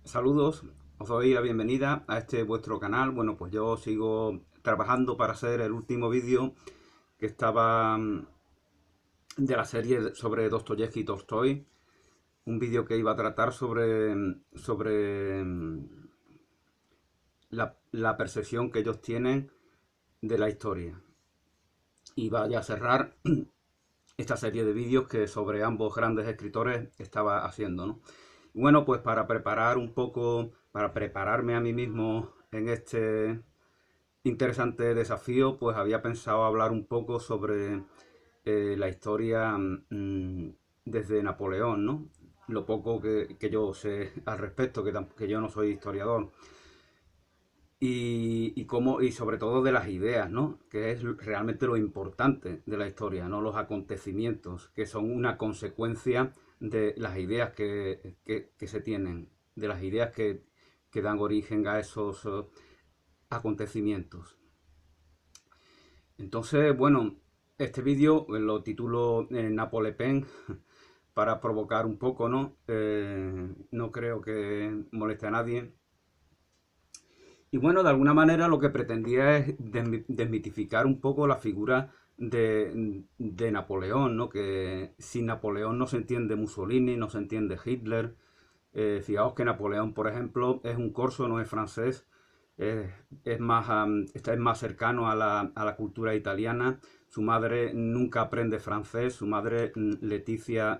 Saludos, os doy la bienvenida a este vuestro canal. Bueno, pues yo sigo trabajando para hacer el último vídeo que estaba de la serie sobre Dostoyevski y Tolstoy. Un vídeo que iba a tratar sobre la percepción que ellos tienen de la historia. Y vaya a cerrar esta serie de vídeos que sobre ambos grandes escritores estaba haciendo, ¿no? Bueno, pues para preparar un poco, para prepararme a mí mismo en este interesante desafío, pues había pensado hablar un poco sobre la historia desde Napoleón, ¿no? Lo poco que yo sé al respecto, que yo no soy historiador. Y sobre todo de las ideas, ¿no? Que es realmente lo importante de la historia, no los acontecimientos, que son una consecuencia de las ideas que se tienen, de las ideas que dan origen a esos acontecimientos. Entonces, bueno, este vídeo lo titulo Napoleón para provocar un poco, ¿no? No creo que moleste a nadie. Y bueno, de alguna manera lo que pretendía es desmitificar un poco la figura de Napoleón, ¿no? Que sin Napoleón no se entiende Mussolini, no se entiende Hitler. Fijaos que Napoleón, por ejemplo, es un corso, no es francés, es, es más cercano a la cultura italiana. Su madre nunca aprende francés, su madre Leticia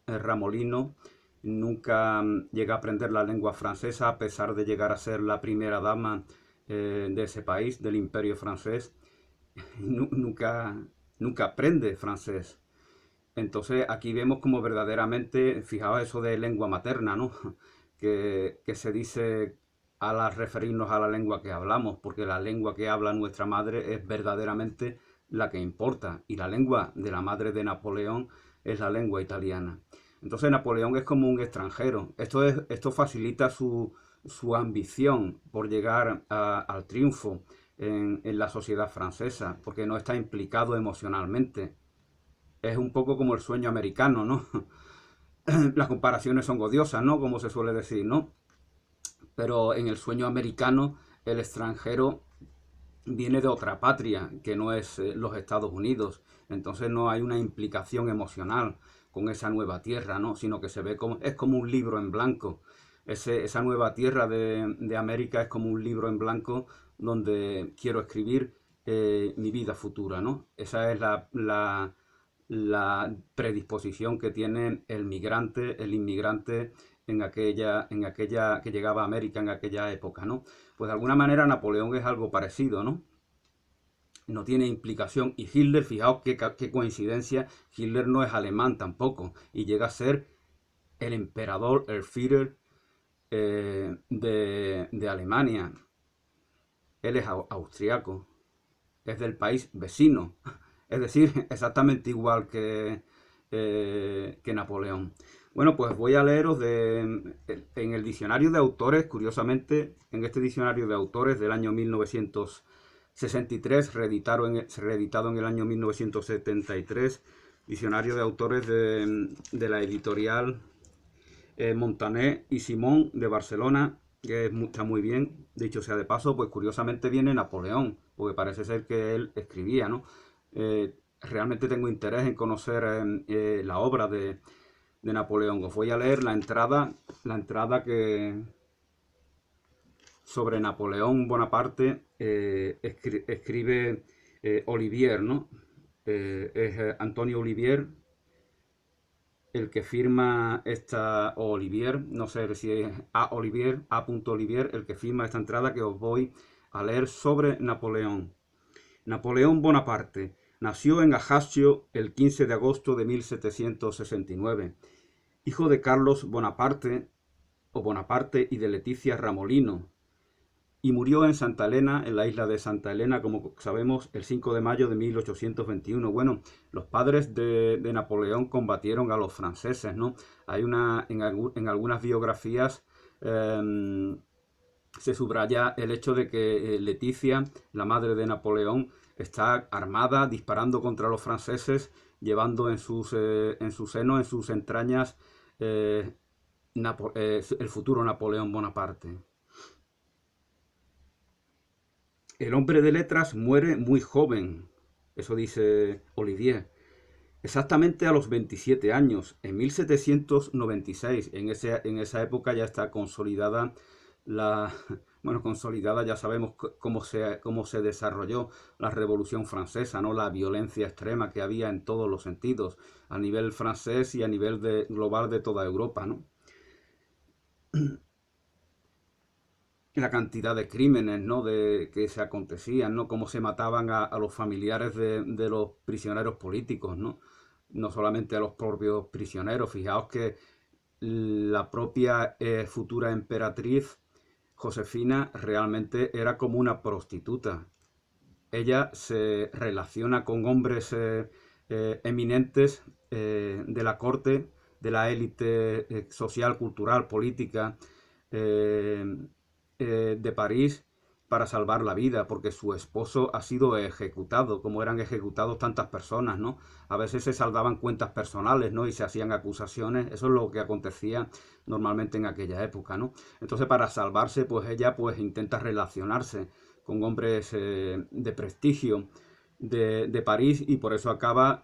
Ramolino nunca llega a aprender la lengua francesa a pesar de llegar a ser la primera dama de ese país, del imperio francés. Nunca, nunca aprende francés. Entonces aquí vemos como verdaderamente, fijaos eso de lengua materna, ¿no? Que se dice al referirnos a la lengua que hablamos, porque la lengua que habla nuestra madre es verdaderamente la que importa. Y la lengua de la madre de Napoleón es la lengua italiana. Entonces Napoleón es como un extranjero. Esto facilita su ambición por llegar al triunfo en la sociedad francesa, porque no está implicado emocionalmente. Es un poco como el sueño americano, ¿no? Las comparaciones son odiosas, ¿no? Como se suele decir, ¿no? Pero en el sueño americano el extranjero viene de otra patria, que no es los Estados Unidos. Entonces no hay una implicación emocional con esa nueva tierra, ¿no? Sino que se ve como, es como un libro en blanco. Esa nueva tierra de América es como un libro en blanco donde quiero escribir mi vida futura, ¿no? Esa es la predisposición que tiene el inmigrante en aquella que llegaba a América en aquella época, ¿no? Pues de alguna manera Napoleón es algo parecido, ¿no? No tiene implicación. Y Hitler, fijaos qué coincidencia, Hitler no es alemán tampoco y llega a ser el emperador, el Führer de Alemania. Él es austriaco, es del país vecino, es decir, exactamente igual que Napoleón. Bueno, pues voy a leeros en el diccionario de autores, curiosamente, en este diccionario de autores del año 1963, reeditado en el año 1973, diccionario de autores de la editorial Montaner y Simón de Barcelona, que está muy bien. Dicho sea de paso, pues curiosamente viene Napoleón, porque parece ser que él escribía, ¿no? Realmente tengo interés en conocer la obra de Napoleón. Os voy a leer la entrada que sobre Napoleón Bonaparte escribe Olivier, ¿no? Es Antonio Olivier el que firma esta, o Olivier, no sé si es A. Olivier, A. Olivier, el que firma esta entrada que os voy a leer sobre Napoleón. Napoleón Bonaparte nació en Ajaccio el 15 de agosto de 1769, hijo de Carlos Bonaparte o Bonaparte y de Leticia Ramolino, y murió en Santa Elena, en la isla de Santa Elena, como sabemos, el 5 de mayo de 1821. Bueno, los padres de Napoleón combatieron a los franceses, ¿no? Hay en algunas biografías se subraya el hecho de que Leticia, la madre de Napoleón, está armada, disparando contra los franceses, llevando en su seno, en sus entrañas, el futuro Napoleón Bonaparte. El hombre de letras muere muy joven, eso dice Olivier, exactamente a los 27 años, en 1796. En esa época ya está consolidada la... Bueno, consolidada ya sabemos cómo se desarrolló la Revolución Francesa, ¿no? La violencia extrema que había en todos los sentidos, a nivel francés y a nivel global de toda Europa, ¿no? La cantidad de crímenes, ¿no? Que se acontecían, ¿no? Cómo se mataban a los familiares de los prisioneros políticos, ¿no? No solamente a los propios prisioneros. Fijaos que la propia futura emperatriz Josefina realmente era como una prostituta. Ella se relaciona con hombres eminentes de la corte, de la élite social, cultural, política eh, de París para salvar la vida, porque su esposo ha sido ejecutado, como eran ejecutados tantas personas, ¿no? A veces se saldaban cuentas personales, ¿no? Y se hacían acusaciones, eso es lo que acontecía normalmente en aquella época, ¿no? Entonces, para salvarse, pues ella pues intenta relacionarse con hombres de prestigio de París, y por eso acaba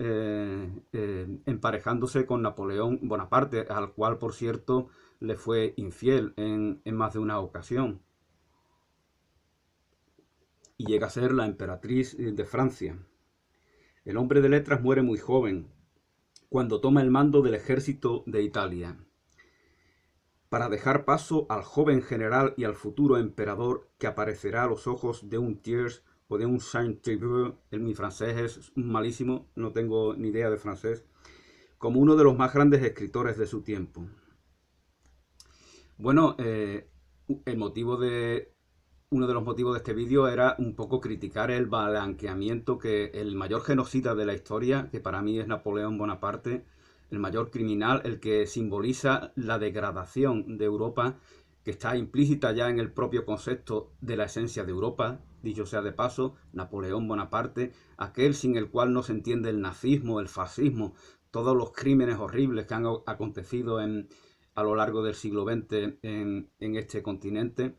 emparejándose con Napoleón Bonaparte, al cual, por cierto, le fue infiel en más de una ocasión. Y llega a ser la emperatriz de Francia. El hombre de letras muere muy joven, cuando toma el mando del ejército de Italia, para dejar paso al joven general y al futuro emperador que aparecerá a los ojos de un Thiers o de un Saint-Trivier. Mi francés es malísimo, no tengo ni idea de francés, como uno de los más grandes escritores de su tiempo. Bueno, el motivo de uno de los motivos de este vídeo era un poco criticar el blanqueamiento que el mayor genocida de la historia, que para mí es Napoleón Bonaparte, el mayor criminal, el que simboliza la degradación de Europa, que está implícita ya en el propio concepto de la esencia de Europa, dicho sea de paso, Napoleón Bonaparte, aquel sin el cual no se entiende el nazismo, el fascismo, todos los crímenes horribles que han acontecido a lo largo del siglo XX en este continente.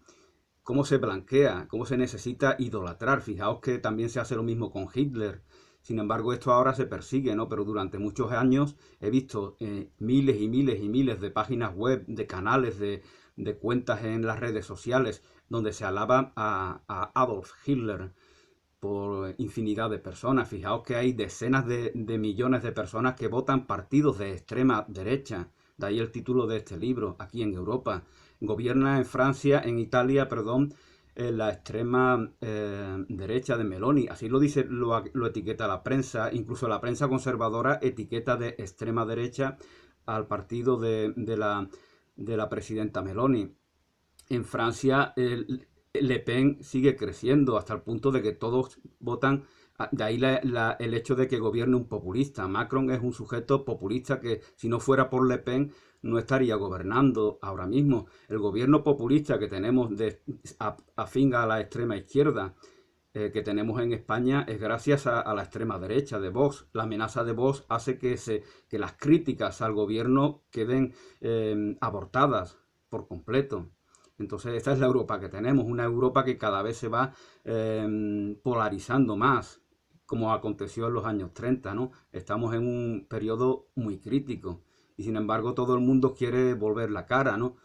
Cómo se blanquea, cómo se necesita idolatrar. Fijaos que también se hace lo mismo con Hitler. Sin embargo, esto ahora se persigue, ¿no? Pero durante muchos años he visto miles y miles y miles de páginas web, de canales, de cuentas en las redes sociales, donde se alaba a Adolf Hitler por infinidad de personas. Fijaos que hay decenas de millones de personas que votan partidos de extrema derecha. De ahí el título de este libro, aquí en Europa. Gobierna en Francia, en Italia, perdón, la extrema derecha de Meloni. Así lo dice, lo etiqueta la prensa. Incluso la prensa conservadora etiqueta de extrema derecha al partido de la presidenta Meloni. En Francia, Le Pen sigue creciendo hasta el punto de que todos votan. De ahí el hecho de que gobierne un populista. Macron es un sujeto populista que, si no fuera por Le Pen, no estaría gobernando ahora mismo. El gobierno populista que tenemos afín a la extrema izquierda, que tenemos en España, es gracias a la extrema derecha de Vox. La amenaza de Vox hace que las críticas al gobierno queden abortadas por completo. Entonces esta es la Europa que tenemos, una Europa que cada vez se va polarizando más, como aconteció en los años 30, ¿no? Estamos en un periodo muy crítico y sin embargo todo el mundo quiere volver la cara, ¿no?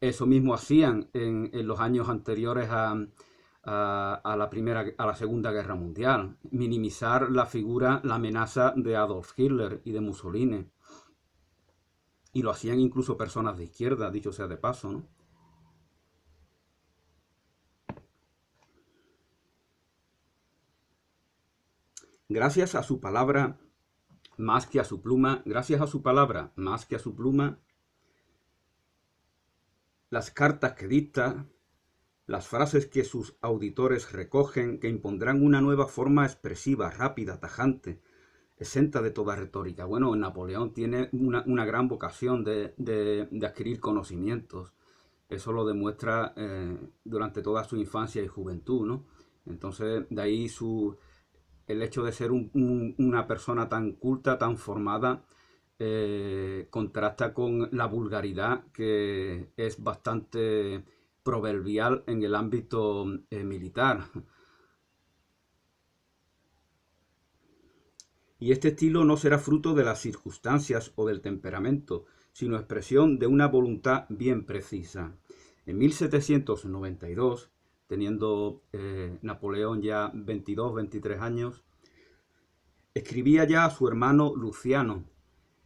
Eso mismo hacían en los años anteriores a la Segunda Guerra Mundial, minimizar la figura, la amenaza de Adolf Hitler y de Mussolini. Y lo hacían incluso personas de izquierda, dicho sea de paso, ¿no? Gracias a su palabra, más que a su pluma, gracias a su palabra, más que a su pluma, las cartas que dicta, las frases que sus auditores recogen, que impondrán una nueva forma expresiva, rápida, tajante, exenta de toda retórica. Bueno, Napoleón tiene una gran vocación de adquirir conocimientos. Eso lo demuestra durante toda su infancia y juventud, ¿no? Entonces, de ahí el hecho de ser una persona tan culta, tan formada, contrasta con la vulgaridad que es bastante proverbial en el ámbito militar. Y este estilo no será fruto de las circunstancias o del temperamento, sino expresión de una voluntad bien precisa. En 1792, teniendo Napoleón ya 22, 23 años, escribía ya a su hermano Luciano: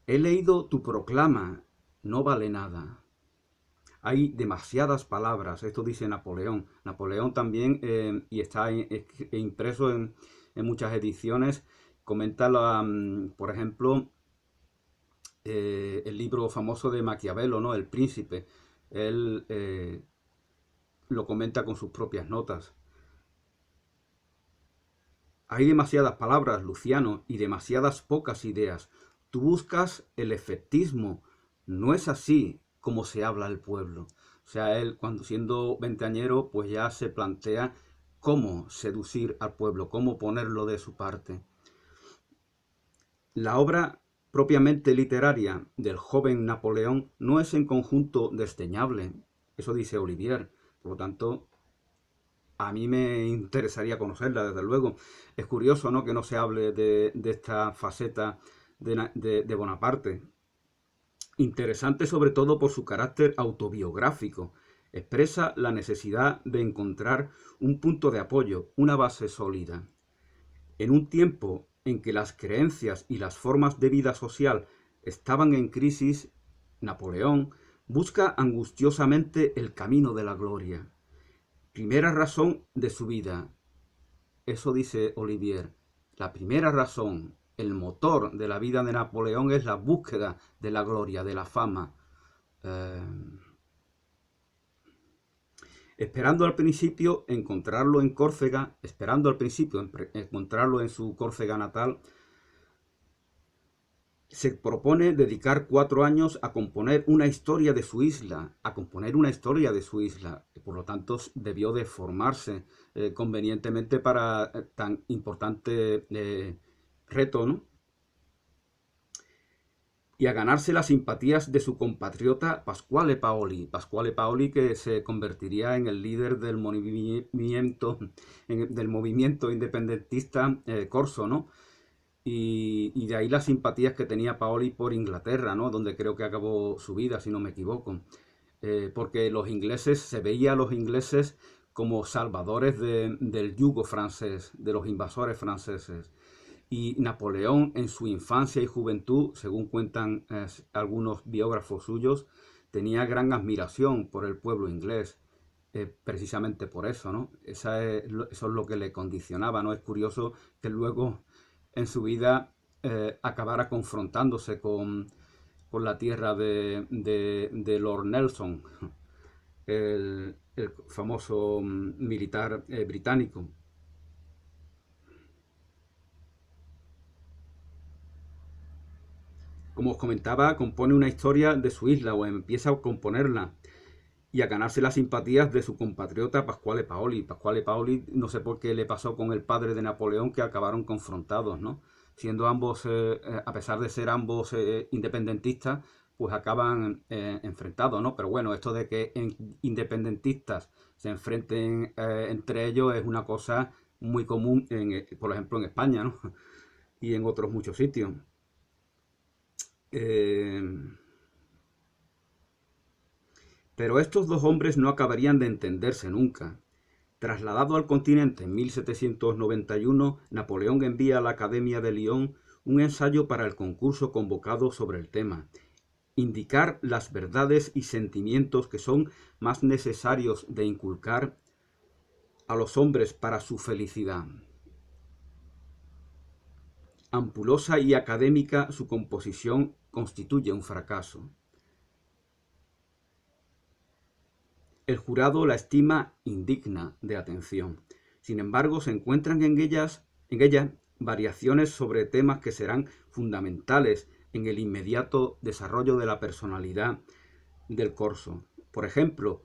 he leído tu proclama, no vale nada. Hay demasiadas palabras, esto dice Napoleón. Napoleón también, y está impreso en muchas ediciones, comenta, por ejemplo, el libro famoso de Maquiavelo, ¿no? El Príncipe. Él lo comenta con sus propias notas. Hay demasiadas palabras, Luciano, y demasiadas pocas ideas. Tú buscas el efectismo. No es así como se habla al pueblo. O sea, él, cuando siendo veinteañero, pues ya se plantea cómo seducir al pueblo, cómo ponerlo de su parte. La obra propiamente literaria del joven Napoleón no es en conjunto desdeñable. Eso dice Olivier. Por lo tanto, a mí me interesaría conocerla, desde luego. Es curioso, ¿no?, que no se hable de esta faceta de Bonaparte. Interesante sobre todo por su carácter autobiográfico. Expresa la necesidad de encontrar un punto de apoyo, una base sólida. En un tiempo en que las creencias y las formas de vida social estaban en crisis, Napoleón busca angustiosamente el camino de la gloria. Primera razón de su vida. Eso dice Olivier. La primera razón, el motor de la vida de Napoleón es la búsqueda de la gloria, de la fama. Esperando al principio encontrarlo en Córcega, esperando al principio encontrarlo en su Córcega natal, se propone dedicar 4 años a componer una historia de su isla, Por lo tanto, debió de formarse convenientemente para tan importante reto, ¿no? Y a ganarse las simpatías de su compatriota Pasquale Paoli. Pasquale Paoli, que se convertiría en el líder del movimiento independentista corso, ¿no? Y de ahí las simpatías que tenía Paoli por Inglaterra, ¿no?, donde creo que acabó su vida, si no me equivoco. Porque se veía a los ingleses como salvadores del yugo francés, de los invasores franceses. Y Napoleón, en su infancia y juventud, según cuentan algunos biógrafos suyos, tenía gran admiración por el pueblo inglés. Precisamente por eso, ¿no? Eso es lo que le condicionaba, ¿no? Es curioso que luego en su vida acabara confrontándose con la tierra de Lord Nelson, el famoso militar británico. Como os comentaba, compone una historia de su isla, o empieza a componerla, y a ganarse las simpatías de su compatriota Pasquale Paoli. Pasquale Paoli, no sé por qué le pasó con el padre de Napoleón, que acabaron confrontados, ¿no? Siendo ambos, a pesar de ser ambos independentistas, pues acaban enfrentados, ¿no? Pero bueno, esto de que independentistas se enfrenten entre ellos es una cosa muy común, por ejemplo, en España, ¿no? Y en otros muchos sitios. Pero estos dos hombres no acabarían de entenderse nunca. Trasladado al continente en 1791, Napoleón envía a la Academia de Lyon un ensayo para el concurso convocado sobre el tema: indicar las verdades y sentimientos que son más necesarios de inculcar a los hombres para su felicidad. Ampulosa y académica, su composición constituye un fracaso. El jurado la estima indigna de atención. Sin embargo, se encuentran en ella variaciones sobre temas que serán fundamentales en el inmediato desarrollo de la personalidad del corso. Por ejemplo,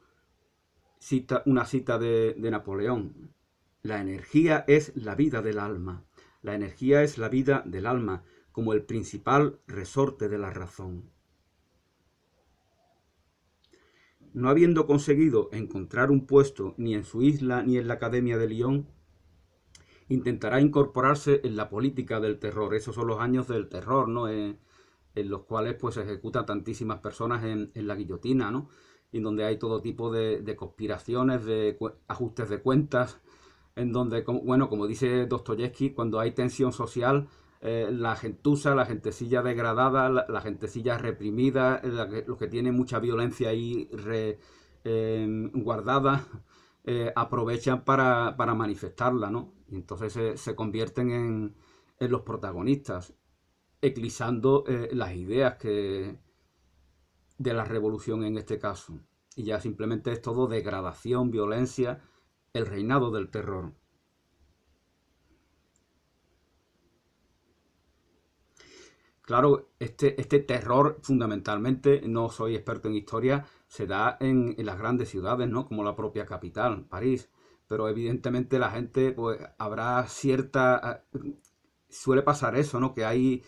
una cita de Napoleón: la energía es la vida del alma. La energía es la vida del alma. como el principal resorte de la razón. No habiendo conseguido encontrar un puesto ni en su isla ni en la Academia de Lyon, intentará incorporarse en la política del terror. Esos son los años del terror, ¿no? En los cuales pues se ejecutan tantísimas personas en la guillotina, ¿no? Y en donde hay todo tipo de conspiraciones, de ajustes de cuentas, en donde, bueno, como dice Dostoyevsky, cuando hay tensión social, la gentuza, la gentecilla degradada, la gentecilla reprimida, los que tienen mucha violencia ahí guardada, aprovechan para manifestarla, ¿no? Y entonces se convierten en los protagonistas, eclipsando las ideas de la revolución en este caso. Y ya simplemente es todo degradación, violencia, el reinado del terror. Claro, este terror fundamentalmente, no soy experto en historia, se da en las grandes ciudades, ¿no? Como la propia capital, París. Pero evidentemente la gente, pues, habrá cierta... Suele pasar eso, ¿no? Que hay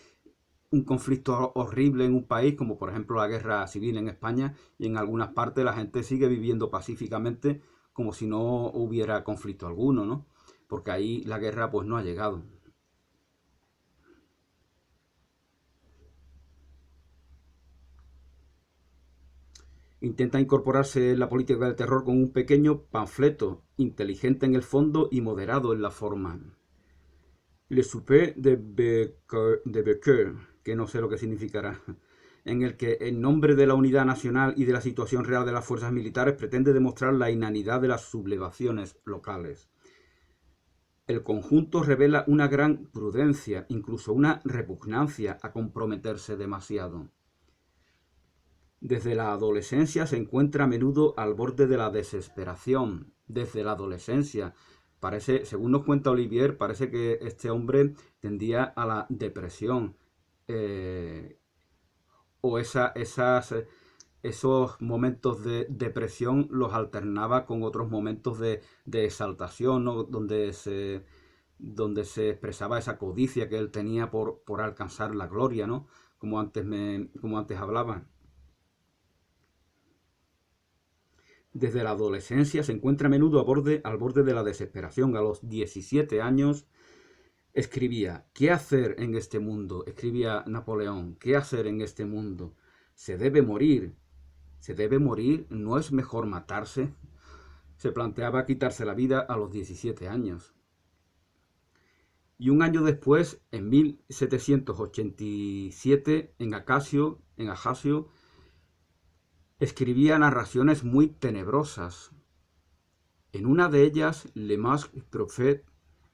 un conflicto horrible en un país, como por ejemplo la guerra civil en España, y en algunas partes la gente sigue viviendo pacíficamente como si no hubiera conflicto alguno, ¿no? Porque ahí la guerra pues no ha llegado. Intenta incorporarse en la política del terror con un pequeño panfleto, inteligente en el fondo y moderado en la forma. Le Souper de Becker, que no sé lo que significará, en el que en nombre de la unidad nacional y de la situación real de las fuerzas militares pretende demostrar la inanidad de las sublevaciones locales. El conjunto revela una gran prudencia, incluso una repugnancia a comprometerse demasiado. Desde la adolescencia se encuentra a menudo al borde de la desesperación. Desde la adolescencia. Parece, según nos cuenta Olivier, parece que este hombre tendía a la depresión. eh, o esos momentos de depresión los alternaba con otros momentos de exaltación, ¿no? Donde se expresaba esa codicia que él tenía por alcanzar la gloria, ¿no? Como antes hablaba. Desde la adolescencia se encuentra a menudo al borde de la desesperación. A los 17 años escribía: ¿qué hacer en este mundo? Escribía Napoleón: ¿qué hacer en este mundo? Se debe morir. ¿Se debe morir? ¿No es mejor matarse? Se planteaba quitarse la vida a los 17 años. Y un año después, en 1787, en Ajaccio, escribía narraciones muy tenebrosas. En una de ellas, Le Masque Prophet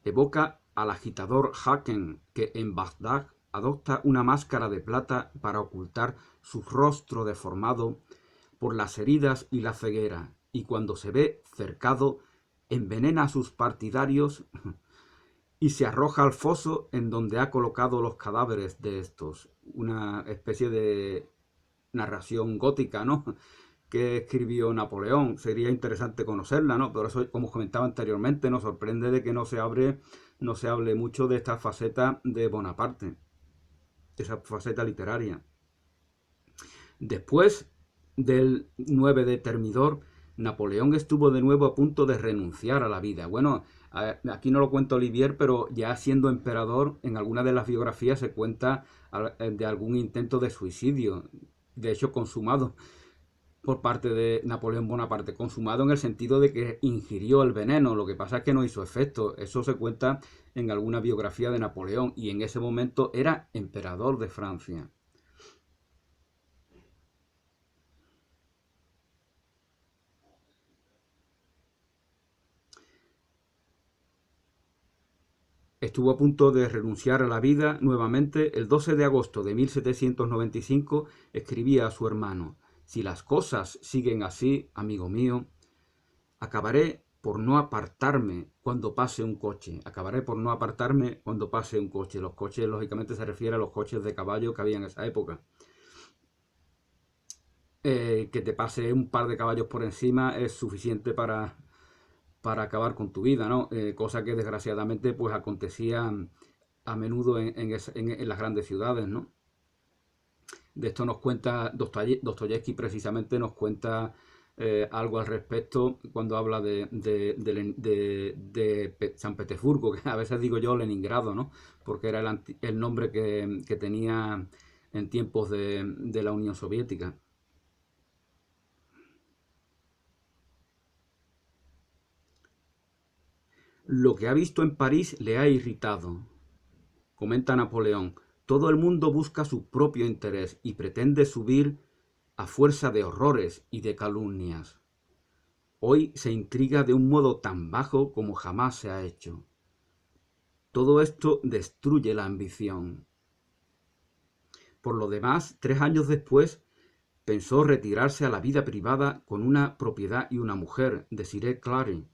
evoca al agitador Haken, que en Bagdad adopta una máscara de plata para ocultar su rostro deformado por las heridas y la ceguera, y cuando se ve cercado, envenena a sus partidarios y se arroja al foso en donde ha colocado los cadáveres de estos. Una especie de narración gótica, ¿no? Que escribió Napoleón. Sería interesante conocerla, ¿no? Pero eso, como comentaba anteriormente, nos sorprende de que no se hable mucho de esta faceta de Bonaparte, esa faceta literaria. Después del 9 de Termidor, Napoleón estuvo de nuevo a punto de renunciar a la vida. Bueno, aquí no lo cuenta Olivier, pero ya siendo emperador, en alguna de las biografías se cuenta de algún intento de suicidio, de hecho consumado por parte de Napoleón Bonaparte, consumado en el sentido de que ingirió el veneno. Lo que pasa es que no hizo efecto. Eso se cuenta en alguna biografía de Napoleón, y en ese momento era emperador de Francia. Estuvo a punto de renunciar a la vida nuevamente. El 12 de agosto de 1795 escribía a su hermano: si las cosas siguen así, amigo mío, acabaré por no apartarme cuando pase un coche. Acabaré por no apartarme cuando pase un coche. Los coches, lógicamente, se refiere a los coches de caballo que había en esa época. Que te pase un par de caballos por encima es suficiente para acabar con tu vida, ¿no? Cosa que desgraciadamente pues acontecía a menudo en las grandes ciudades, ¿no? De esto nos cuenta Dostoyevsky, precisamente nos cuenta algo al respecto cuando habla de San Petersburgo, que a veces digo yo Leningrado, ¿no? Porque era el nombre que tenía en tiempos de la Unión Soviética. Lo que ha visto en París le ha irritado, comenta Napoleón. Todo el mundo busca su propio interés y pretende subir a fuerza de horrores y de calumnias. Hoy se intriga de un modo tan bajo como jamás se ha hecho. Todo esto destruye la ambición. Por lo demás, 3 años después, pensó retirarse a la vida privada con una propiedad y una mujer, Desiree Clary,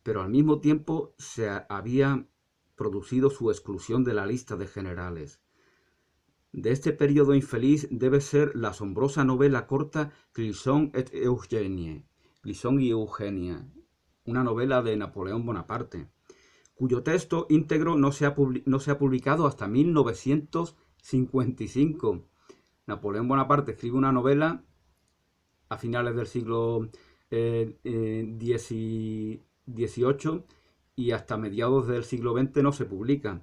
pero al mismo tiempo se había producido su exclusión de la lista de generales. De este periodo infeliz debe ser la asombrosa novela corta Clisson et Eugénie, Clisson y Eugenia, una novela de Napoleón Bonaparte, cuyo texto íntegro no se ha publicado hasta 1955. Napoleón Bonaparte escribe una novela a finales del siglo XVIII y hasta mediados del siglo XX no se publica.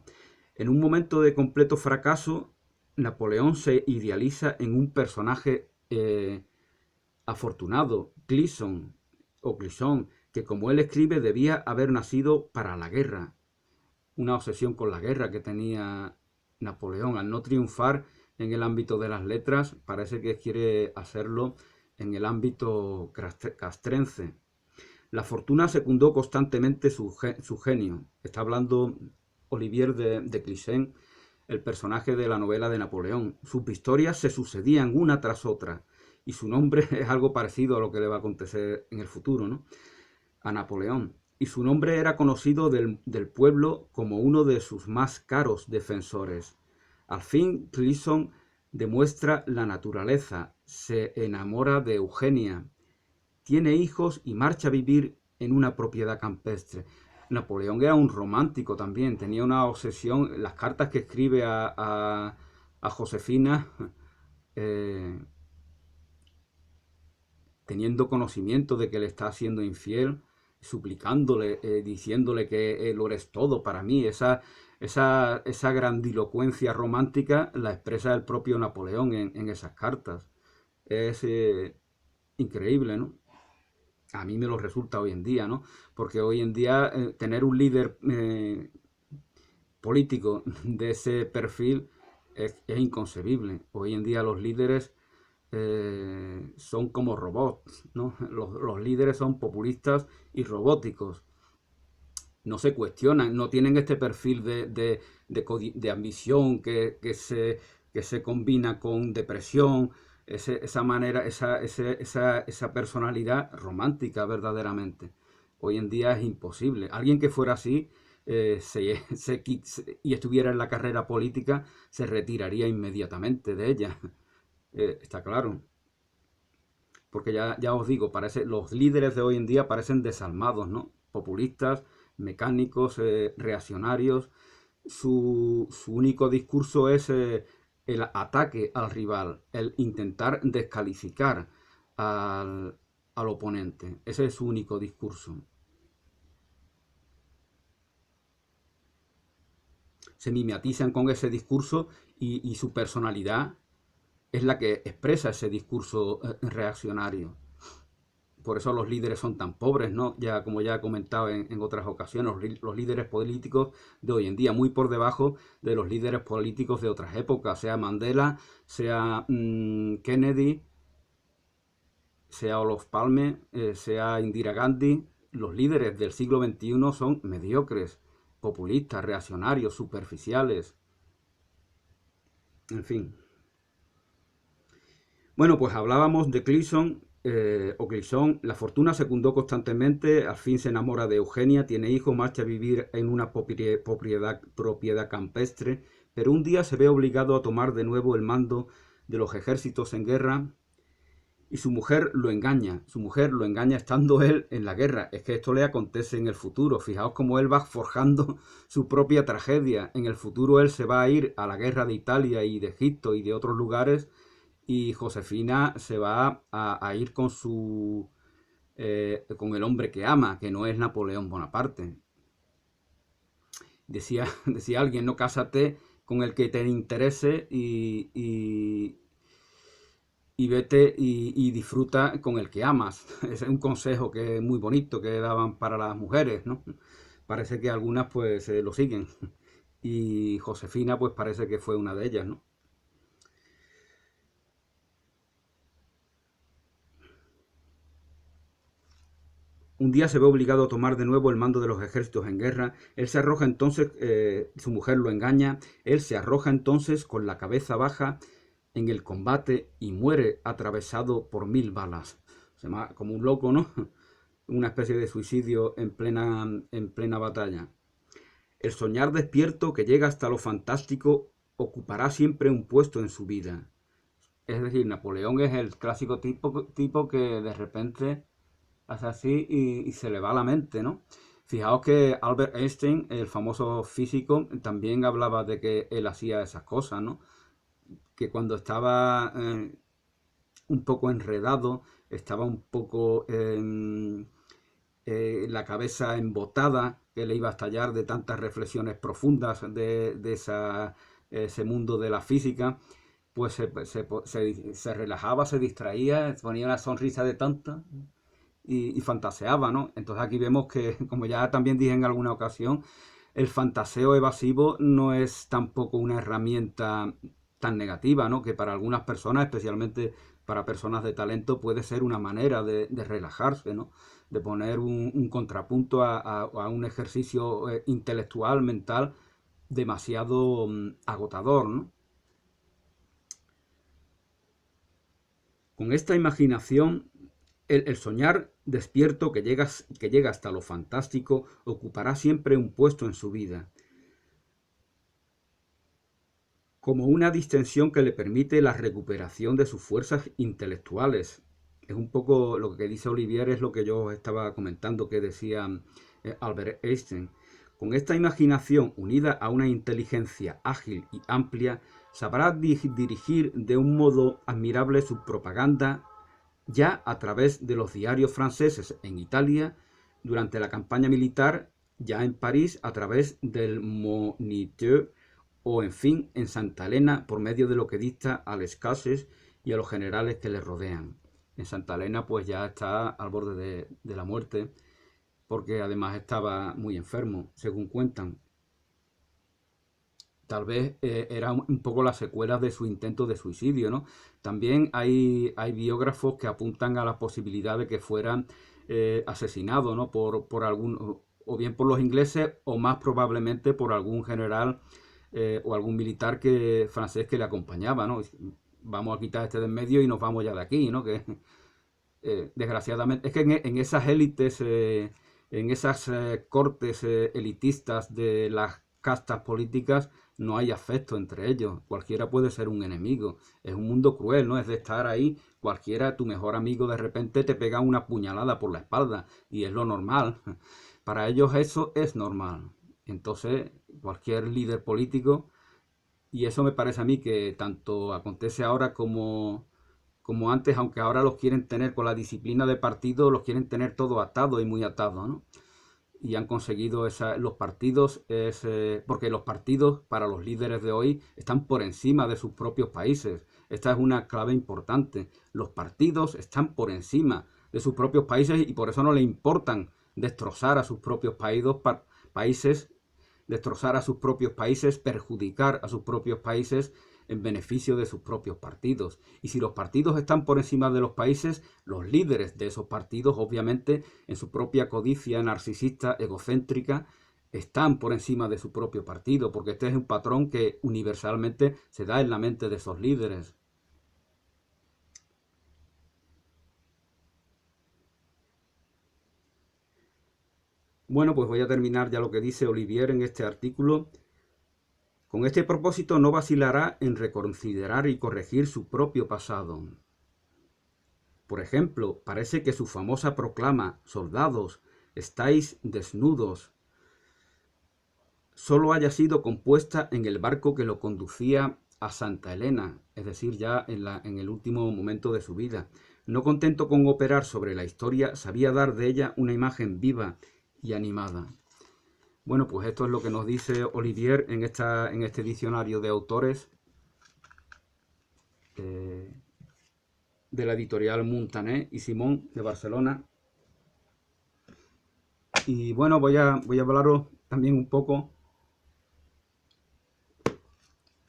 En un momento de completo fracaso, Napoleón se idealiza en un personaje afortunado, Clisson, que como él escribe debía haber nacido para la guerra. Una obsesión con la guerra que tenía Napoleón. Al no triunfar en el ámbito de las letras, parece que quiere hacerlo en el ámbito castrense. La fortuna secundó constantemente su genio. Está hablando Olivier de Clisson, el personaje de la novela de Napoleón. Sus victorias se sucedían una tras otra y su nombre es algo parecido a lo que le va a acontecer en el futuro, ¿no? A Napoleón. Y su nombre era conocido del pueblo como uno de sus más caros defensores. Al fin, Clisson demuestra la naturaleza, se enamora de Eugenia, tiene hijos y marcha a vivir en una propiedad campestre. Napoleón era un romántico también, tenía una obsesión. Las cartas que escribe a Josefina, teniendo conocimiento de que le está siendo infiel, suplicándole, diciéndole que lo eres todo para mí. Esa grandilocuencia romántica la expresa el propio Napoleón en esas cartas. Es increíble, ¿no? A mí me lo resulta hoy en día, ¿no? Porque hoy en día tener un líder político de ese perfil es inconcebible. Hoy en día los líderes son como robots, ¿no? Los líderes son populistas y robóticos. No se cuestionan, no tienen este perfil de ambición que se combina con depresión, esa manera, esa personalidad romántica verdaderamente. Hoy en día es imposible. Alguien que fuera así y estuviera en la carrera política se retiraría inmediatamente de ella. Está claro. Porque ya os digo, los líderes de hoy en día parecen desalmados, ¿no? Populistas, mecánicos, reaccionarios. Su único discurso es el ataque al rival, el intentar descalificar al oponente. Ese es su único discurso. Se mimetizan con ese discurso y su personalidad es la que expresa ese discurso reaccionario. Por eso los líderes son tan pobres, ¿no? Ya, como ya he comentado en otras ocasiones, los líderes políticos de hoy en día, muy por debajo de los líderes políticos de otras épocas, sea Mandela, sea Kennedy, sea Olof Palme, sea Indira Gandhi. Los líderes del siglo XXI son mediocres, populistas, reaccionarios, superficiales. En fin. Bueno, pues hablábamos de Clisson. Clisson, la fortuna secundó constantemente, al fin se enamora de Eugenia, tiene hijos, marcha a vivir en una propiedad campestre, pero un día se ve obligado a tomar de nuevo el mando de los ejércitos en guerra y su mujer lo engaña estando él en la guerra. Es que esto le acontece en el futuro. Fijaos cómo él va forjando su propia tragedia. En el futuro él se va a ir a la guerra de Italia y de Egipto y de otros lugares, y Josefina se va a ir con con el hombre que ama, que no es Napoleón Bonaparte. Decía alguien, no, cásate con el que te interese y vete y disfruta con el que amas. Ese es un consejo que es muy bonito que daban para las mujeres, ¿no? Parece que algunas pues lo siguen. Y Josefina pues parece que fue una de ellas, ¿no? Un día se ve obligado a tomar de nuevo el mando de los ejércitos en guerra. Él se arroja entonces, su mujer lo engaña, él se arroja entonces con la cabeza baja en el combate y muere atravesado por 1000 balas. Se llama como un loco, ¿no? Una especie de suicidio en plena batalla. El soñar despierto que llega hasta lo fantástico ocupará siempre un puesto en su vida. Es decir, Napoleón es el clásico tipo que de repente hace así y se le va la mente, ¿no? Fijaos que Albert Einstein, el famoso físico, también hablaba de que él hacía esas cosas, ¿no? Que cuando estaba un poco enredado, estaba un poco la cabeza embotada, que le iba a estallar de tantas reflexiones profundas ese mundo de la física, pues se relajaba, se distraía, ponía una sonrisa de tonto y fantaseaba, ¿no? Entonces aquí vemos que, como ya también dije en alguna ocasión, el fantaseo evasivo no es tampoco una herramienta tan negativa, ¿no? Que para algunas personas, especialmente para personas de talento, puede ser una manera de relajarse, ¿no? De poner un contrapunto a un ejercicio intelectual, mental, demasiado agotador, ¿no? Con esta imaginación, el soñar despierto que llega hasta lo fantástico ocupará siempre un puesto en su vida, como una distensión que le permite la recuperación de sus fuerzas intelectuales. Es un poco lo que dice Olivier, es lo que yo estaba comentando que decía Albert Einstein. Con esta imaginación unida a una inteligencia ágil y amplia, sabrá dirigir de un modo admirable su propaganda ya a través de los diarios franceses en Italia, durante la campaña militar, ya en París a través del Moniteur, o en fin en Santa Elena por medio de lo que dicta a les cases y a los generales que le rodean. En Santa Elena pues ya está al borde de la muerte, porque además estaba muy enfermo, según cuentan. Tal vez era un poco las secuelas de su intento de suicidio, ¿no? También hay biógrafos que apuntan a la posibilidad de que fueran asesinado, ¿no? Por algún, o bien por los ingleses, o más probablemente por algún general o algún militar francés que le acompañaba, ¿no? Vamos a quitar este de en medio y nos vamos ya de aquí, ¿no? Que desgraciadamente, es que en esas élites, en esas cortes elitistas de las castas políticas, no hay afecto entre ellos. Cualquiera puede ser un enemigo. Es un mundo cruel, ¿no? Es de estar ahí, cualquiera, tu mejor amigo de repente te pega una puñalada por la espalda y es lo normal. Para ellos eso es normal. Entonces, cualquier líder político, y eso me parece a mí que tanto acontece ahora como antes, aunque ahora los quieren tener con la disciplina de partido, los quieren tener todo atado y muy atado, ¿no? Y han conseguido los partidos, porque los partidos para los líderes de hoy están por encima de sus propios países. Esta es una clave importante. Los partidos están por encima de sus propios países y por eso no le importan destrozar a sus propios países, destrozar a sus propios países, perjudicar a sus propios países en beneficio de sus propios partidos. Y si los partidos están por encima de los países, los líderes de esos partidos, obviamente, en su propia codicia narcisista, egocéntrica, están por encima de su propio partido, porque este es un patrón que universalmente se da en la mente de esos líderes. Bueno, pues voy a terminar ya lo que dice Olivier en este artículo. Con este propósito no vacilará en reconsiderar y corregir su propio pasado. Por ejemplo, parece que su famosa proclama «Soldados, estáis desnudos» solo haya sido compuesta en el barco que lo conducía a Santa Elena, es decir, ya en el último momento de su vida. No contento con operar sobre la historia, sabía dar de ella una imagen viva y animada. Bueno, pues esto es lo que nos dice Olivier en este diccionario de autores de la editorial Muntaner y Simón de Barcelona. Y bueno, voy a hablaros también un poco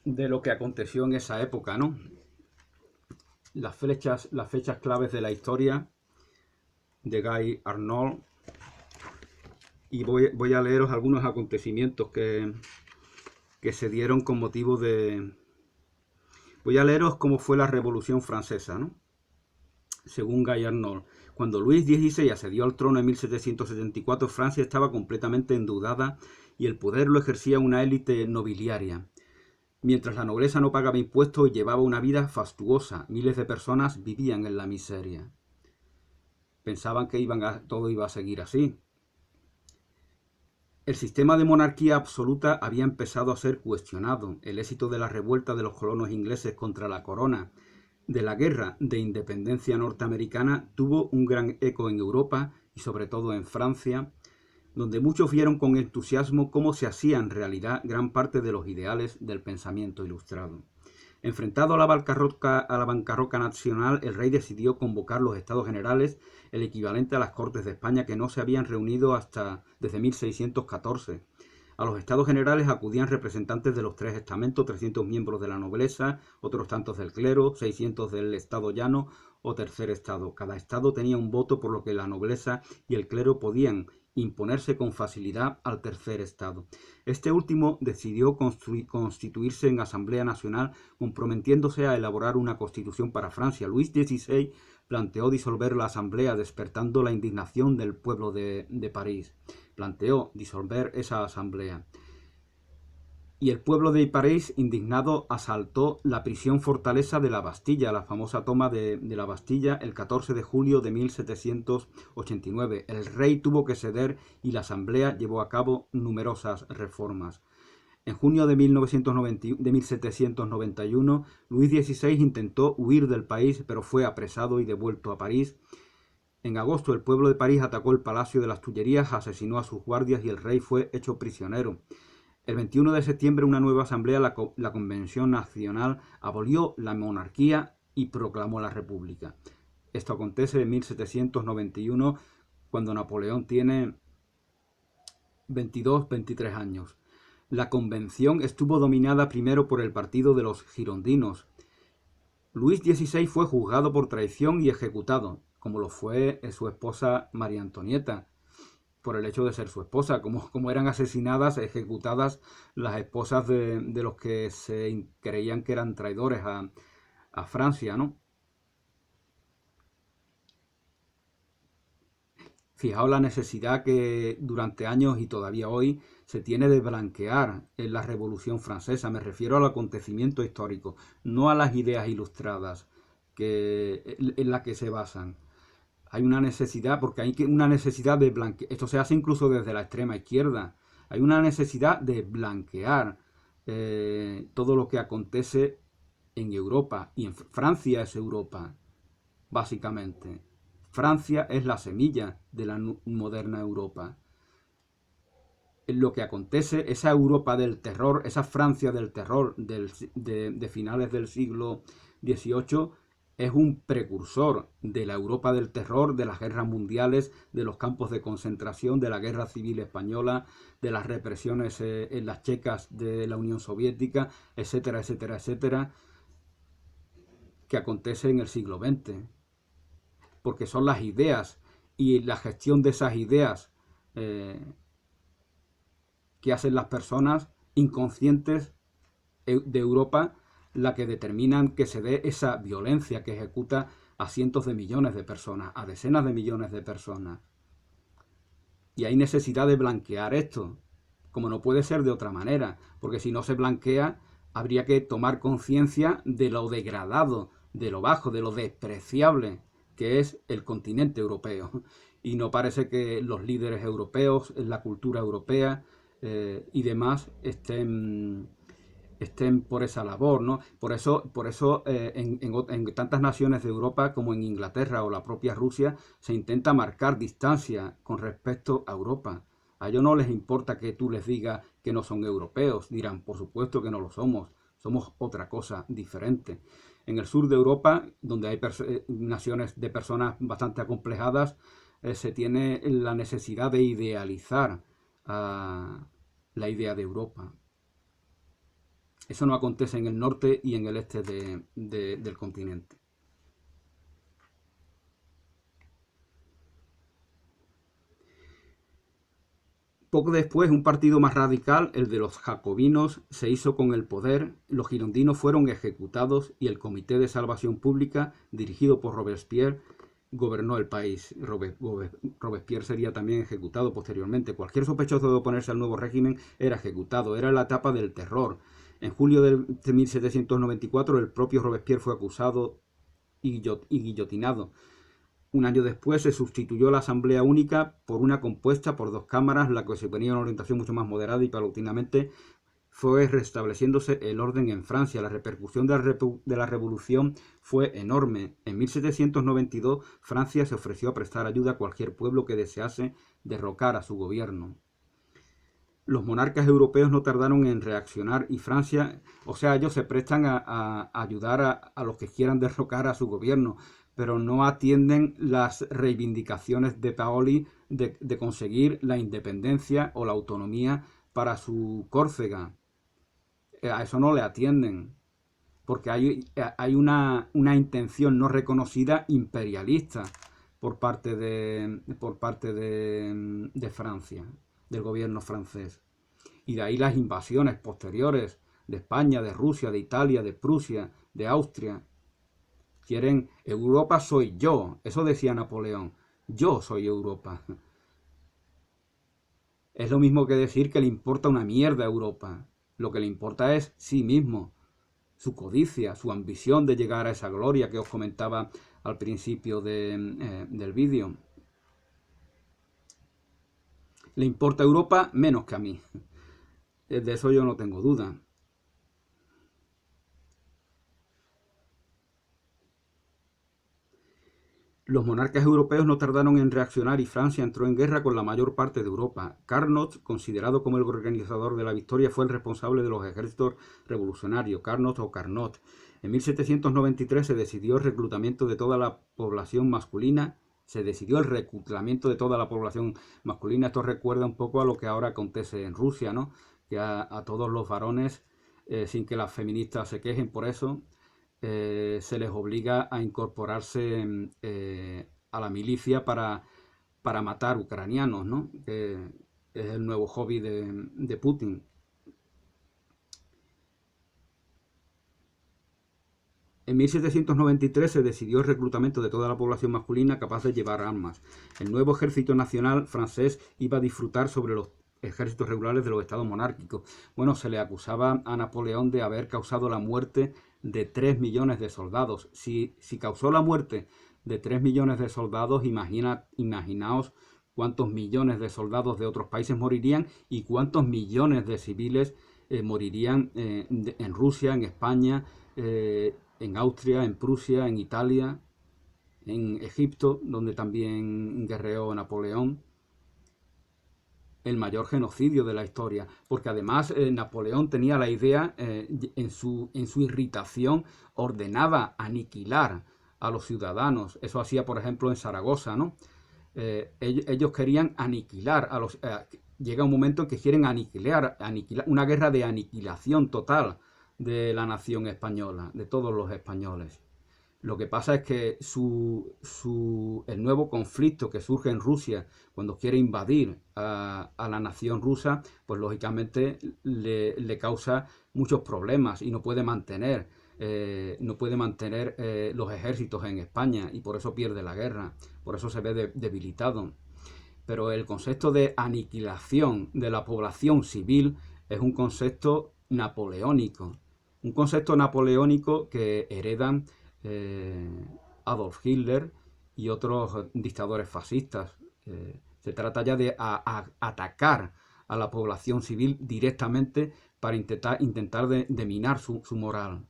de lo que aconteció en esa época, ¿no? Las fechas claves de la historia de Guy Arnold. Y voy a leeros algunos acontecimientos que se dieron con motivo de... Voy a leeros cómo fue la Revolución Francesa, ¿no? Según Guy Arnold. Cuando Luis XVI ascendió al trono en 1774, Francia estaba completamente endeudada y el poder lo ejercía una élite nobiliaria. Mientras la nobleza no pagaba impuestos y llevaba una vida fastuosa, miles de personas vivían en la miseria. Pensaban que todo iba a seguir así. El sistema de monarquía absoluta había empezado a ser cuestionado. El éxito de la revuelta de los colonos ingleses contra la corona de la guerra de independencia norteamericana tuvo un gran eco en Europa y sobre todo en Francia, donde muchos vieron con entusiasmo cómo se hacían realidad gran parte de los ideales del pensamiento ilustrado. Enfrentado a la bancarrota nacional, el rey decidió convocar los Estados Generales, el equivalente a las Cortes de España, que no se habían reunido desde 1614. A los Estados Generales acudían representantes de los tres estamentos, 300 miembros de la nobleza, otros tantos del clero, 600 del Estado llano o tercer estado. Cada estado tenía un voto, por lo que la nobleza y el clero podían imponerse con facilidad al tercer estado. Este último decidió constituirse en Asamblea Nacional, comprometiéndose a elaborar una constitución para Francia. Luis XVI planteó disolver la Asamblea, despertando la indignación del pueblo de París. Planteó disolver esa Asamblea. Y el pueblo de París, indignado, asaltó la prisión fortaleza de la Bastilla, la famosa toma de la Bastilla, el 14 de julio de 1789. El rey tuvo que ceder y la asamblea llevó a cabo numerosas reformas. En junio de 1791, Luis XVI intentó huir del país, pero fue apresado y devuelto a París. En agosto, el pueblo de París atacó el Palacio de las Tullerías, asesinó a sus guardias y el rey fue hecho prisionero. El 21 de septiembre, una nueva asamblea, la Convención Nacional, abolió la monarquía y proclamó la república. Esto acontece en 1791, cuando Napoleón tiene 22-23 años. La convención estuvo dominada primero por el partido de los girondinos. Luis XVI fue juzgado por traición y ejecutado, como lo fue su esposa María Antonieta, por el hecho de ser su esposa, como eran asesinadas, ejecutadas las esposas de los que se creían que eran traidores a Francia, ¿no? Fijaos la necesidad que durante años y todavía hoy se tiene de blanquear en la Revolución Francesa. Me refiero al acontecimiento histórico, no a las ideas ilustradas en las que se basan. Hay una necesidad, porque hay una necesidad de blanquear. Esto se hace incluso desde la extrema izquierda. Hay una necesidad de blanquear todo lo que acontece en Europa. Y en Francia es Europa, básicamente. Francia es la semilla de la moderna Europa. Lo que acontece, esa Europa del terror, esa Francia del terror de finales del siglo XVIII, es un precursor de la Europa del terror, de las guerras mundiales, de los campos de concentración, de la guerra civil española, de las represiones en las checas de la Unión Soviética, etcétera, etcétera, etcétera, que acontece en el siglo XX. Porque son las ideas y la gestión de esas ideas que hacen las personas inconscientes de Europa la que determinan que se dé esa violencia que ejecuta a cientos de millones de personas, a decenas de millones de personas. Y hay necesidad de blanquear esto, como no puede ser de otra manera, porque si no se blanquea, habría que tomar conciencia de lo degradado, de lo bajo, de lo despreciable que es el continente europeo. Y no parece que los líderes europeos, la cultura europea y demás estén por esa labor, ¿no? Por eso en tantas naciones de Europa como en Inglaterra o la propia Rusia se intenta marcar distancia con respecto a Europa. A ellos no les importa que tú les digas que no son europeos, dirán, por supuesto que no lo somos, somos otra cosa diferente. En el sur de Europa, donde hay naciones de personas bastante acomplejadas, se tiene la necesidad de idealizar la idea de Europa. Eso no acontece en el norte y en el este del continente. Poco después, un partido más radical, el de los jacobinos, se hizo con el poder, los girondinos fueron ejecutados y el Comité de Salvación Pública, dirigido por Robespierre, gobernó el país. Robespierre sería también ejecutado posteriormente. Cualquier sospechoso de oponerse al nuevo régimen era ejecutado. Era la etapa del terror. En julio de 1794 el propio Robespierre fue acusado y guillotinado. Un año después se sustituyó la Asamblea Única por una compuesta por dos cámaras, la que se ponía una orientación mucho más moderada y paulatinamente fue restableciéndose el orden en Francia. La repercusión de la revolución fue enorme. En 1792 Francia se ofreció a prestar ayuda a cualquier pueblo que desease derrocar a su gobierno. Los monarcas europeos no tardaron en reaccionar y Francia, o sea, ellos se prestan a ayudar a los que quieran derrocar a su gobierno, pero no atienden las reivindicaciones de Paoli de conseguir la independencia o la autonomía para su Córcega. A eso no le atienden, porque hay una intención no reconocida imperialista por parte de Francia, del gobierno francés. Y de ahí las invasiones posteriores de España, de Rusia, de Italia, de Prusia, de Austria. Quieren, Europa soy yo, eso decía Napoleón, yo soy Europa. Es lo mismo que decir que le importa una mierda a Europa. Lo que le importa es sí mismo, su codicia, su ambición de llegar a esa gloria que os comentaba al principio del vídeo. Le importa a Europa menos que a mí. De eso yo no tengo duda. Los monarcas europeos no tardaron en reaccionar y Francia entró en guerra con la mayor parte de Europa. Carnot, considerado como el organizador de la victoria, fue el responsable de los ejércitos revolucionarios, Carnot o Carnot. En 1793 se decidió el reclutamiento de toda la población masculina. Esto recuerda un poco a lo que ahora acontece en Rusia, ¿no? Que a todos los varones, sin que las feministas se quejen por eso, se les obliga a incorporarse a la milicia para matar ucranianos, ¿no? Es el nuevo hobby de Putin. En 1793 se decidió el reclutamiento de toda la población masculina capaz de llevar armas. El nuevo ejército nacional francés iba a disfrutar sobre los ejércitos regulares de los estados monárquicos. Bueno, se le acusaba a Napoleón de haber causado la muerte de 3 millones de soldados. Si causó la muerte de 3 millones de soldados, imaginaos cuántos millones de soldados de otros países morirían y cuántos millones de civiles morirían en Rusia, en España, en Austria, en Prusia, en Italia, en Egipto, donde también guerreó Napoleón. El mayor genocidio de la historia, porque además Napoleón tenía la idea, en su irritación, ordenaba aniquilar a los ciudadanos. Eso hacía, por ejemplo, en Zaragoza, ¿no? Ellos querían aniquilar a los... llega un momento en que quieren aniquilar, una guerra de aniquilación total de la nación española, de todos los españoles. Lo que pasa es que el nuevo conflicto que surge en Rusia cuando quiere invadir a la nación rusa, pues lógicamente le causa muchos problemas y no puede mantener los ejércitos en España y por eso pierde la guerra, por eso se ve debilitado. Pero el concepto de aniquilación de la población civil es un concepto napoleónico. Un concepto napoleónico que heredan Adolf Hitler y otros dictadores fascistas. Se trata ya de atacar a la población civil directamente para intentar de minar su moral.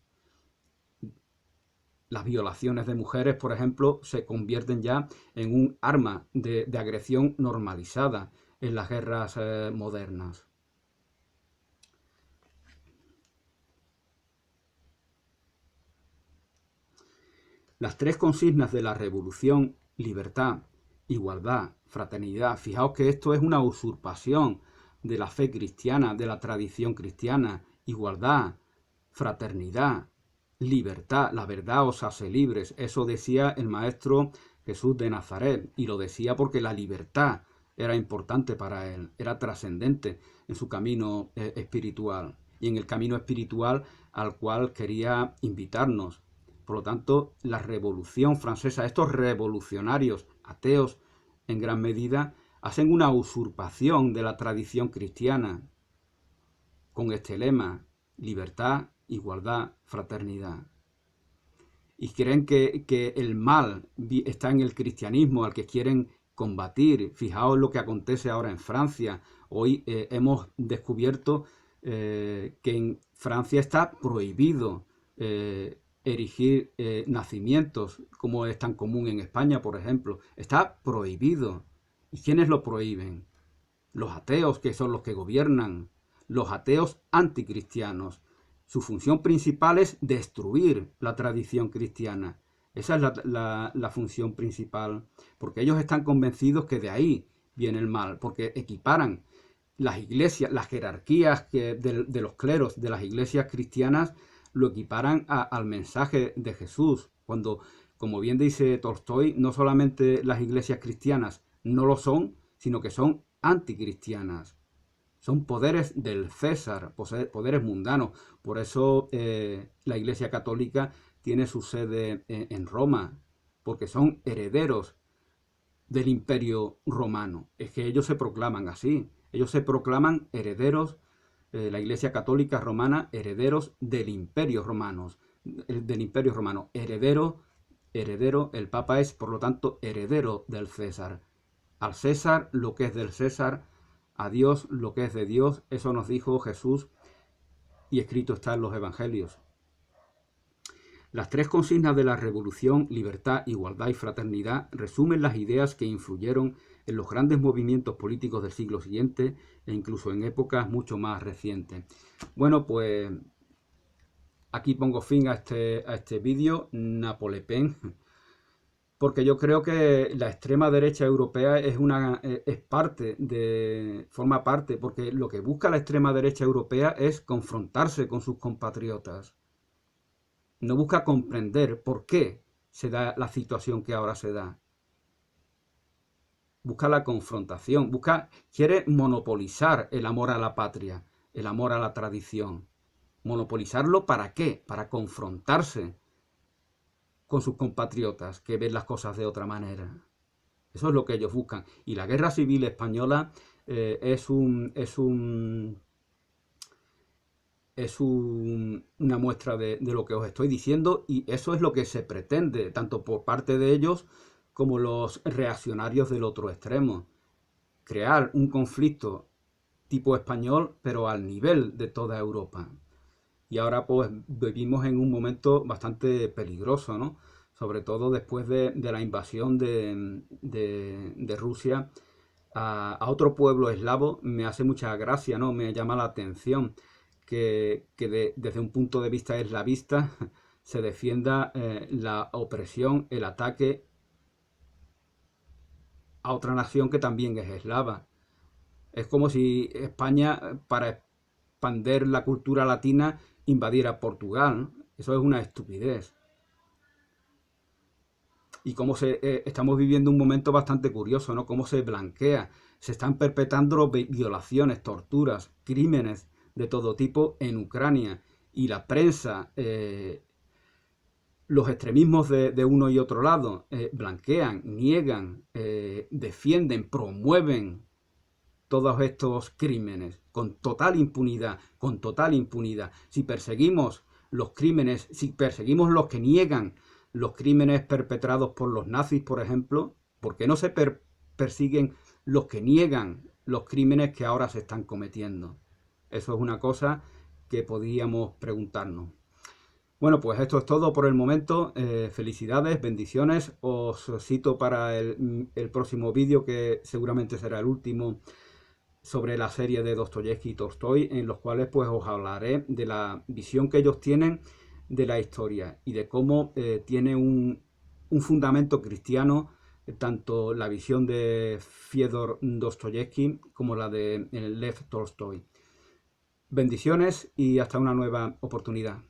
Las violaciones de mujeres, por ejemplo, se convierten ya en un arma de agresión normalizada en las guerras modernas. Las tres consignas de la revolución: libertad, igualdad, fraternidad. Fijaos que esto es una usurpación de la fe cristiana, de la tradición cristiana. Igualdad, fraternidad, libertad. La verdad os hace libres. Eso decía el maestro Jesús de Nazaret, y lo decía porque la libertad era importante para él, era trascendente en su camino espiritual y en el camino espiritual al cual quería invitarnos. Por lo tanto, la Revolución Francesa, estos revolucionarios ateos en gran medida, hacen una usurpación de la tradición cristiana con este lema: libertad, igualdad, fraternidad. Y creen que el mal está en el cristianismo al que quieren combatir. Fijaos lo que acontece ahora en Francia. Hoy hemos descubierto que en Francia está prohibido erigir nacimientos, como es tan común en España, por ejemplo. Está prohibido. ¿Y quiénes lo prohíben? Los ateos, que son los que gobiernan. Los ateos anticristianos. Su función principal es destruir la tradición cristiana. Esa es la función principal, porque ellos están convencidos que de ahí viene el mal, porque equiparan las iglesias, las jerarquías de los cleros de las iglesias cristianas, lo equiparan al mensaje de Jesús, cuando, como bien dice Tolstoy, no solamente las iglesias cristianas no lo son, sino que son anticristianas. Son poderes del César, poderes mundanos. Por eso la Iglesia Católica tiene su sede en Roma, porque son herederos del Imperio Romano. Es que ellos se proclaman así. Ellos se proclaman herederos, la Iglesia Católica Romana, herederos del Imperio Romano. Heredero, el Papa es, por lo tanto, heredero del César. Al César lo que es del César, a Dios lo que es de Dios. Eso nos dijo Jesús y escrito está en los Evangelios. Las tres consignas de la Revolución, libertad, igualdad y fraternidad, resumen las ideas que influyeron en los grandes movimientos políticos del siglo siguiente e incluso en épocas mucho más recientes. Bueno, pues aquí pongo fin a este vídeo, Napolepen, porque yo creo que la extrema derecha europea forma parte, porque lo que busca la extrema derecha europea es confrontarse con sus compatriotas. No busca comprender por qué se da la situación que ahora se da. Busca la confrontación, quiere monopolizar el amor a la patria, el amor a la tradición. ¿Monopolizarlo para qué? Para confrontarse con sus compatriotas que ven las cosas de otra manera. Eso es lo que ellos buscan. Y la guerra civil española es una muestra de lo que os estoy diciendo, y eso es lo que se pretende, tanto por parte de ellos como los reaccionarios del otro extremo. Crear un conflicto tipo español, pero al nivel de toda Europa. Y ahora pues vivimos en un momento bastante peligroso, ¿no? Sobre todo después de la invasión de Rusia a otro pueblo eslavo. Me hace mucha gracia, ¿no? Me llama la atención que desde un punto de vista eslavista se defienda la opresión, el ataque a otra nación que también es eslava. Es como si España, para expandir la cultura latina, invadiera Portugal, ¿no? Eso es una estupidez. Y cómo estamos viviendo un momento bastante curioso, ¿no? Cómo se blanquea. Se están perpetrando violaciones, torturas, crímenes de todo tipo en Ucrania. Y la prensa, los extremismos de uno y otro lado, blanquean, niegan, defienden, promueven todos estos crímenes con total impunidad, Si perseguimos los crímenes, si perseguimos los que niegan los crímenes perpetrados por los nazis, por ejemplo? ¿Por qué no se persiguen los que niegan los crímenes que ahora se están cometiendo? Eso es una cosa que podíamos preguntarnos. Bueno, pues esto es todo por el momento. Felicidades, bendiciones. Os cito para el próximo vídeo, que seguramente será el último, sobre la serie de Dostoyevsky y Tolstoy, en los cuales pues os hablaré de la visión que ellos tienen de la historia y de cómo tiene un fundamento cristiano, tanto la visión de Fyodor Dostoyevsky como la de Lev Tolstoy. Bendiciones y hasta una nueva oportunidad.